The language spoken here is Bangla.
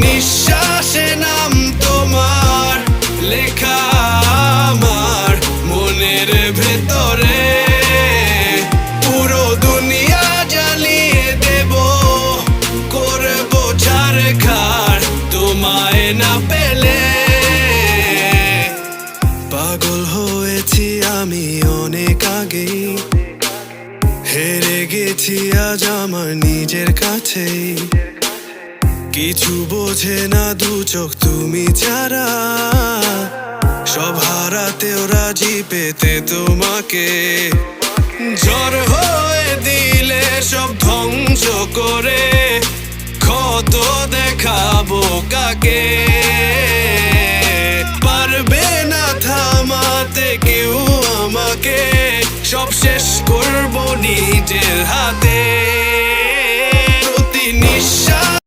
নিঃশ্বাসে নাম তোমার লেখা আমার মনের ভেতরে। পুরো দুনিয়া জ্বালিয়ে দেব, করবো ছারখার তোমায় না পেলে। পাগল হয়েছি আমি অনেক আগেই, হেরে গেছি আজ আমার নিজের কাছেই। কিছু বোঝে না দু চোখ তুমি ছাড়া, সব হারাতেও রাজি পেতে তোমাকে। ঝড় হয়ে দিলে সব ধ্বংস করে ক্ষত দেখাবো কাকে। পারবে না থামাতে কেউ আমাকে, সব শেষ করবো নিজের হাতে।